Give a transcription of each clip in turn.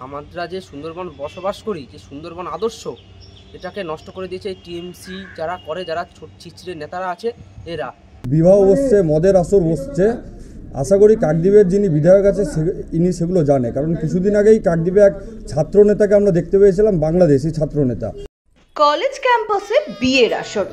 আমরা যে সুন্দরবন বসবাস করি, যে সুন্দরবন আদর্শ, এটাকে নষ্ট করে দিয়েছে এই টিএমসি যারা করে, যারা ছিচড়ে নেতারা আছে এরা। বিবাহ বসছে, মদের আসর বসছে। আশা করি কাকদ্বীপের যিনি বিধায়ক আছে ইনি সেগুলো জানে, কারণ কিছুদিন আগেই কাকদ্বীপে এক ছাত্র নেতাকে আমরা দেখতে পেয়েছিলাম, বাংলাদেশি ছাত্র নেতা। কলেজ ক্যাম্পাসে বিয়ের আসর,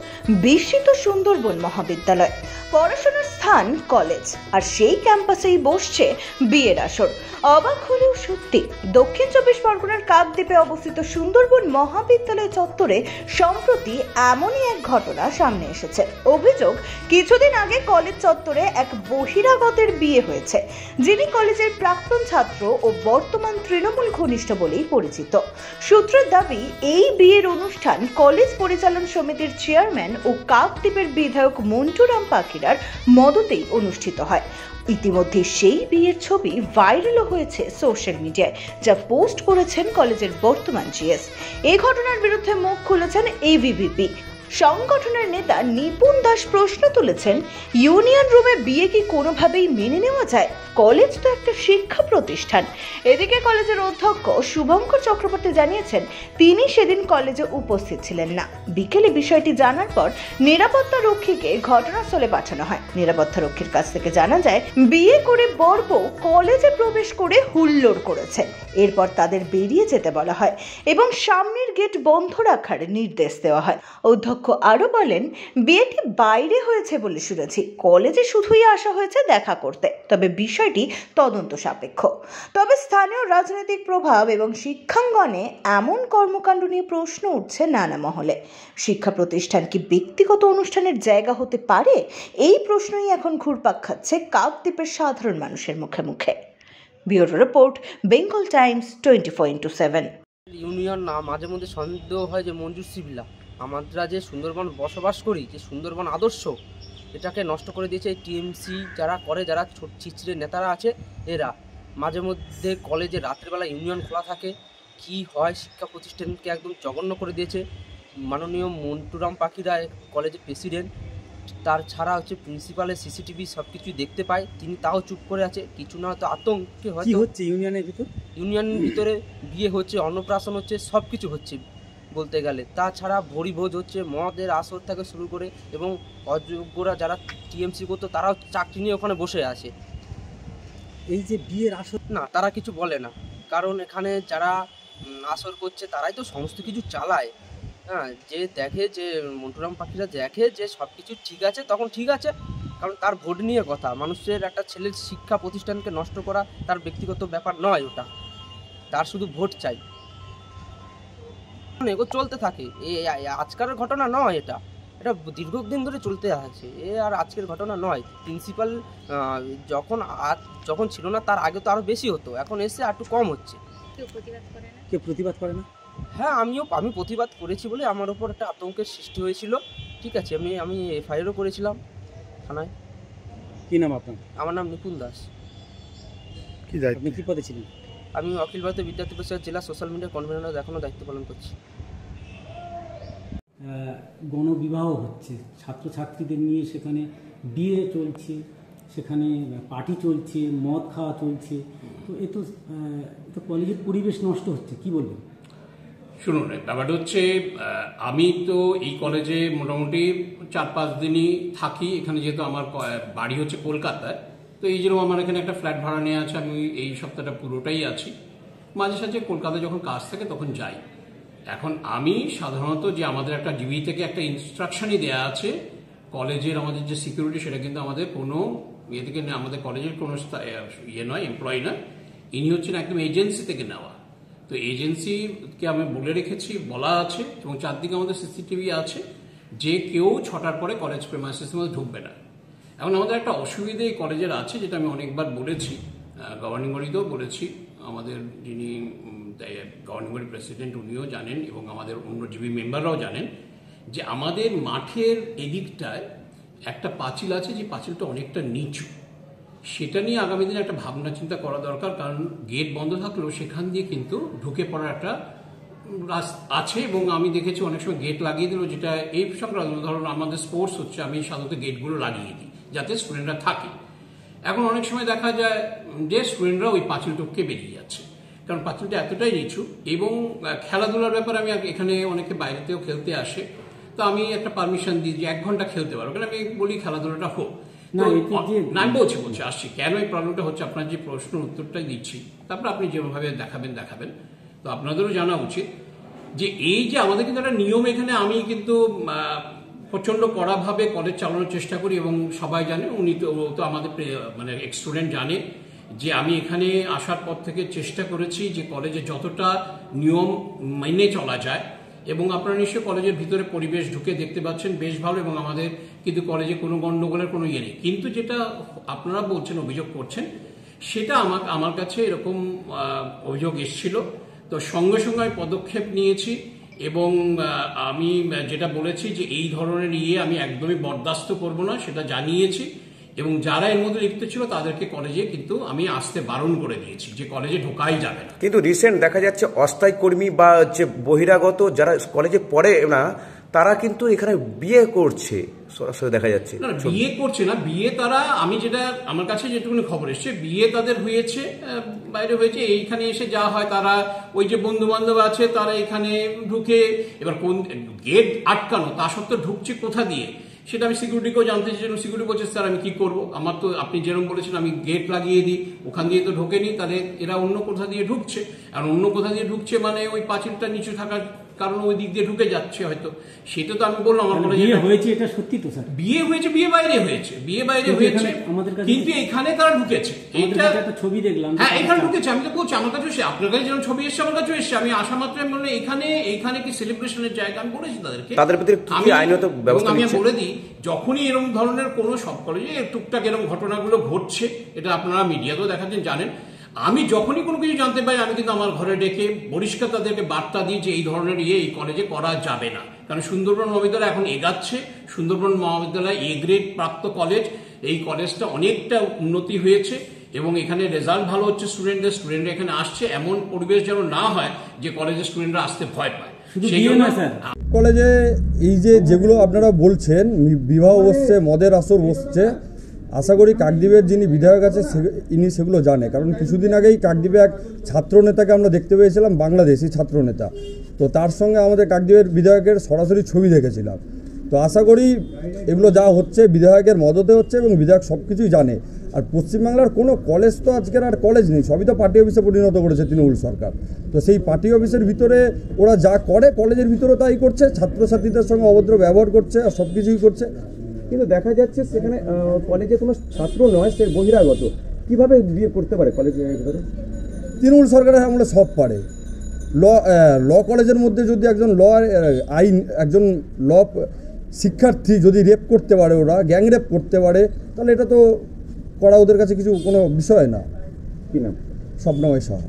বিস্মিত সুন্দরবন মহাবিদ্যালয়। পড়াশোনার স্থান কলেজ, আর সেই ক্যাম্পাসেই বসছে বিয়ের আসর। অবাক হলেও সত্যি, দক্ষিণ 24 পরগনার কাকদ্বীপে অবস্থিত সুন্দরবন মহাবিদ্যালয় চত্বরে সম্প্রতি এমনই এক ঘটনা সামনে এসেছে। অভিযোগ, কিছুদিন আগে কলেজ চত্বরে এক বহিরাগতের বিয়ে হয়েছে, যিনি কলেজের প্রাক্তন ছাত্র ও বর্তমান তৃণমূল ঘনিষ্ঠ বলেই পরিচিত। সূত্রের দাবি, এই বিয়ের অনুষ্ঠান কলেজ পরিচালন সমিতির চেয়ারম্যান ও কাকদ্বীপের বিধায়ক মন্টুরাম পাখিরার মদতেই অনুষ্ঠিত হয়। ইতিমধ্যে সেই বিয়ের ছবি ভাইরালও হয়েছে সোশ্যাল মিডিয়ায়, যা পোস্ট করেছেন কলেজের বর্তমান জিএস। এই ঘটনার বিরুদ্ধে মুখ খুলেছেন এবিভিপি। সংগঠনের নেতা নিপুণ দাস প্রশ্ন তুলেছেন, ইউনিয়ন রুমে বিয়ে কি কোনোভাবেই মেনে নেওয়া যায়? কলেজ তো একটা শিক্ষা প্রতিষ্ঠান। এদিকে কলেজের অধ্যক্ষ শুভঙ্কর চক্রবর্তী জানিয়েছেন, তিনি সেদিন কলেজে উপস্থিত ছিলেন না। বিকেলে বিষয়টি জানার পর নিরাপত্তা রক্ষীকে ঘটনাস্থলে পাঠানো হয়। নিরাপত্তা রক্ষীর কাছ থেকে জানা যায়, বিয়ে করে বর বউ কলেজে প্রবেশ করে হুল্লোড় করেছে। এরপর তাদের বেরিয়ে যেতে বলা হয় এবং সামনের গেট বন্ধ রাখার নির্দেশ দেওয়া হয়। অধ্যক্ষ আরো বলেন, বিয়েটি বাইরে হয়েছে বলে শুনেছি, কলেজে শুধুই আসা হয়েছে দেখা করতে, তবে বিষয়টি তদন্ত সাপেক্ষ। তবে স্থানীয় রাজনৈতিক প্রভাব এবং শিক্ষাঙ্গনে এমন কর্মকাণ্ড নিয়ে প্রশ্ন উঠছে নানা মহলে। শিক্ষা প্রতিষ্ঠান কি ব্যক্তিগত অনুষ্ঠানের জায়গা হতে পারে? এই প্রশ্নই এখন ঘুরপাক খাচ্ছে কাকদ্বীপের সাধারণ মানুষের মুখে মুখে। Bureau report, Bengal Times 24x7। Union না, মাঝে মধ্যে সন্দেহ হয় যে মঞ্জুর সিবিলা। আমরা যে সুন্দরবন বসবাস করি, যে সুন্দরবন আদর্শ, এটাকে নষ্ট করে দিয়েছে এই টিএমসি যারা করে, যারা ছিচড়ে নেতারা আছে এরা। মাঝে মধ্যে কলেজে রাত্রেবেলা ইউনিয়ন খোলা থাকে, কি হয়, শিক্ষা প্রতিষ্ঠানকে একদম জঘন্য করে দিয়েছে। মাননীয় মন্টুরাম পাখিরা কলেজের প্রেসিডেন্ট, তার ছাড়া হচ্ছে প্রিন্সিপালের সিসিটিভি সব কিছুই দেখতে পায়, তিনি তাও চুপ করে আছে। কিছু না হয়তো আতঙ্কে কি হচ্ছে ইউনিয়নের ভিতরে বিয়ে হচ্ছে, অন্নপ্রাশন হচ্ছে, সব কিছু হচ্ছে বলতে গেলে। তাছাড়া ভোজ হচ্ছে, মদের আসর থেকে শুরু করে, এবং অযোগ্যরা যারা টিএমসি করতো তারাও চাকরি নিয়ে ওখানে বসে আছে। এই যে বিয়ের আসর না, তারা কিছু বলে না, কারণ এখানে যারা আসর করছে তারাই তো সমস্ত কিছু চালায়। হ্যাঁ, যে দেখে, যে মন্টুরাম পাখিরা দেখে যে সব কিছু ঠিক আছে, তখন ঠিক আছে, কারণ তার ভোট নিয়ে কথা। মানুষের একটা ছেলের শিক্ষা প্রতিষ্ঠানকে নষ্ট করা তার ব্যক্তিগত ব্যাপার নয়, ওটা তার শুধু ভোট চাই। এগো চলতে থাকে, আজকের ঘটনা নয়, এটা দীর্ঘদিন ধরে চলতে আছে, আর আজকের ঘটনা নয়। প্রিন্সিপাল যখন ছিল না তার আগে তো আরো বেশি হতো, এখন এসে একটু কম হচ্ছে। কেউ প্রতিবাদ করে না? হ্যাঁ, আমি প্রতিবাদ করেছি বলে আমার ওপর একটা আতঙ্কের সৃষ্টি হয়েছিল। ঠিক আছে, আমি এফআইআরও করেছিলাম থানায়। কি নাম আপনার? আমার নাম নিপুণ দাস। আপনি কি পদে ছিলেন? আমি অখিল ভারতীয় বিদ্যার্থী পরিষদ জেলা সোশ্যাল মিডিয়া কনভেনর এখনো দায়িত্ব পালন করছি। গণবিবাহ হচ্ছে, ছাত্রছাত্রীদের নিয়ে সেখানে বিয়ে চলছে, সেখানে পার্টি চলছে, মদ খাওয়া চলছে, তো এ তো কলেজের পরিবেশ নষ্ট হচ্ছে, কি বলবেন? শুনুন, ব্যাপারটা হচ্ছে, আমি তো এই কলেজে মোটামুটি 4-5 দিনই থাকি। এখানে যেহেতু আমার বাড়ি হচ্ছে কলকাতায়, তো এই জন্য আমার এখানে একটা ফ্ল্যাট ভাড়া নেওয়া আছে। আমি এই সপ্তাহটা পুরোটাই আছি। মাঝে সাঝে কলকাতায় যখন কাজ থাকে তখন যাই। এখন আমি সাধারণত যে আমাদের একটা ডিবি থেকে একটা ইনস্ট্রাকশনই দেওয়া আছে, কলেজের আমাদের যে সিকিউরিটি, সেটা কিন্তু আমাদের কোনো ইয়ে থেকে আমাদের কলেজের কোনো ইয়ে নয়, এমপ্লয়ি নয়, ইনি হচ্ছেন একদম এজেন্সি থেকে নেওয়া। তো এজেন্সিকে আমি বলে রেখেছি, বলা আছে, এবং চারদিকে আমাদের সিসিটিভি আছে, যে কেউ 6টার পরে কলেজ প্রেমাইসিসের মধ্যে ঢুকবে না। এখন আমাদের একটা অসুবিধে এই কলেজের আছে, যেটা আমি অনেকবার বলেছি, গভর্নিং বডিতেও বলেছি, আমাদের যিনি গভর্নিং বডি প্রেসিডেন্ট উনিও জানেন, এবং আমাদের অন্য জিবি মেম্বাররাও জানেন, যে আমাদের মাঠের এদিকটায় একটা পাঁচিল আছে, যে পাঁচিলটা অনেকটা নিচু। সেটা নিয়ে আগামী দিনে একটা ভাবনা চিন্তা করা দরকার, কারণ গেট বন্ধ থাকলেও সেখান দিয়ে কিন্তু ঢুকে পড়ার একটা আছে। এবং আমি দেখেছি অনেক সময় গেট লাগিয়ে দিল, যেটা এই সংক্রান্ত, ধরুন আমাদের স্পোর্টস হচ্ছে, আমি সাধারণত গেটগুলো লাগিয়ে দিই যাতে স্টুডেন্টরা থাকে। এখন অনেক সময় দেখা যায় যে স্টুডেন্টরা ওই পাঁচিল টপকে বেরিয়ে যাচ্ছে। কারণ পাঁচিলটা এতটাই নিচু এবং খেলাধুলার ব্যাপারে আমি এখানে অনেকে বাইরেতেও খেলতে আসে, তো আমি একটা পারমিশন দিই যে 1 ঘন্টা খেলতে পারবো, কারণ আমি বলি খেলাধুলাটা হোক। না, এতে যে- না আমি বলছি আসছি কেন এই প্রবলেমটা হচ্ছে, আপনার যে প্রশ্ন উত্তরটাই দিচ্ছি, তারপর আপনি যেভাবে দেখাবেন। তো আপনাদেরও জানা উচিত যে এই যে আমাদের কিন্তু একটা নিয়ম এখানে, আমি কিন্তু প্রচন্ড কড়াভাবে কলেজ চালানোর চেষ্টা করি এবং সবাই জানে, উনি তো আমাদের মানে এক্স স্টুডেন্ট জানে যে আমি এখানে আসার পর থেকে চেষ্টা করেছি যে কলেজে যতটা নিয়ম মেনে চলা যায়। এবং আপনারা নিশ্চয়ই কলেজের ভিতরে পরিবেশ ঢুকে দেখতে পাচ্ছেন বেশ ভালো, এবং আমাদের কিন্তু কলেজে কোনো গন্ডগোলের কোনো ইয়ে নেই। কিন্তু যেটা আপনারা বলছেন, অভিযোগ করছেন, সেটা আমার কাছে এরকম অভিযোগ এসেছিল, তো সঙ্গে সঙ্গে আমি পদক্ষেপ নিয়েছি এবং আমি যেটা বলেছি যে এই ধরনের আমি একদমই বরদাস্ত করব না, সেটা জানিয়েছি। এবং যারা এর মধ্যে লিপ্ত ছিল তাদেরকে কলেজে কিন্তু আমি আসতে বারণ করে দিয়েছি, যে কলেজে ঢোকাই যাবে না। কিন্তু রিসেন্ট দেখা যাচ্ছে অস্থায়ী কর্মী বা যে বহিরাগত যারা কলেজে পড়ে না, তারা কিন্তু এখানে বিয়ে করছে, সরাসরি দেখা যাচ্ছে। না, বিয়ে করছে না, বিয়ে তারা, আমি যেটা আমার কাছে যেটুকুনি খবর এসছে, বিয়ে তাদের হয়েছে, বাইরে হয়েছে, এইখানে এসে যা হয় তারা ওই যে বন্ধু বান্ধব আছে তারা এখানে ঢুকে, এবার কোন গেট আটকানো, তা সত্ত্বেও ঢুকছে কোথা দিয়ে সেটা আমি সিকিউরিটিকেও জানতে চেয়েছিলাম। সিকিউরিটি বলছে স্যার আমি কি করব, আমার তো আপনি যেরকম বলেছেন আমি গেট লাগিয়ে দিই, ওখান দিয়ে তো ঢোকেনি, তাহলে এরা অন্য কোথা দিয়ে ঢুকছে, আর অন্য কোথা দিয়ে ঢুকছে মানে ওই পাঁচিলটা নিচু থাকার কারণ ওই দিক দিয়ে ঢুকে যাচ্ছে হয়তো, সেটা তো আমি বললাম আমার কলেজে বিয়ে হয়েছে, এটা সত্যি তো স্যার? বিয়ে হয়েছে, বিয়ে বাইরে হয়েছে, কিন্তু এখানে তারা ঢুকেছে। এইটা একটা ছবি দেখলাম, হ্যাঁ এখানে ঢুকেছে, আমি তো বলছি আমার কাছে আপনার কাছে যেমন ছবি এসছে আমার কাছে এসছে, আমি আসা মাত্র মানে এখানে কি সেলিব্রেশনের জায়গা, আমি বলেছি তাদের প্রতি কি আইনত ব্যবস্থা আমি নিচ্ছে? বলে দিই, যখনই এরকম ধরনের কোনো সব কলেজে টুকটাক এরকম ঘটনাগুলো ঘটছে, এটা আপনারা মিডিয়াতেও দেখাচ্ছেন, জানেন, আমি যখনই কোনো কিছু জানতে পারি আমি কিন্তু আমার ঘরে ডেকে পরিষ্কার তাদেরকে বার্তা দিই যে এই ধরনের এই কলেজে করা যাবে না। কারণ সুন্দরবন মহাবিদ্যালয় এখন এগাচ্ছে, সুন্দরবন মহাবিদ্যালয় A গ্রেড প্রাপ্ত কলেজ, এই কলেজটা অনেকটা উন্নতি হয়েছে এবং এখানে রেজাল্ট ভালো হচ্ছে, স্টুডেন্টরা এখানে আসছে, এমন পরিবেশ যেন না হয় যে কলেজের স্টুডেন্টরা আসতে ভয় পায়। সেই জন্য কলেজে এই যেগুলো আপনারা বলছেন, বিবাহ বসছে, মদের আসর বসছে, আশা করি কাকদ্বীপের যিনি বিধায়ক আছে ইনি সেগুলো জানে, কারণ কিছুদিন আগেই কাকদ্বীপে এক ছাত্রনেতাকে আমরা দেখতে পেয়েছিলাম, বাংলাদেশি ছাত্রনেতা, তো তার সঙ্গে আমাদের কাকদ্বীপের বিধায়কের সরাসরি ছবি দেখেছিলাম। তো আশা করি এগুলো যা হচ্ছে বিধায়কের মদতে হচ্ছে এবং বিধায়ক সব কিছুই জানে। আর পশ্চিমবাংলার কোনো কলেজ তো আজকের আর কলেজ নেই, সবই তো পার্টি অফিসে পরিণত করেছে তৃণমূল সরকার। তো সেই পার্টি অফিসের ভিতরে ওরা যা করে কলেজের ভিতরে তাই করছে, ছাত্রছাত্রীদের সঙ্গে অভদ্র ব্যবহার করছে আর সব কিছুই করছে। কিন্তু দেখা যাচ্ছে সেখানে কলেজে কোনো ছাত্র নয়, সে বহিরাগত, কিভাবে বিয়ে করতে পারে কলেজের ভিতরে? তৃণমূল সরকারের আমলে সব পারে। ল কলেজের মধ্যে যদি একজন একজন ল শিক্ষার্থী যদি রেপ করতে পারে, ওরা গ্যাং রেপ করতে পারে, তাহলে এটা তো করা ওদের কাছে কিছু কোনো বিষয় না। কি নাম? স্বপ্নময় সাহা।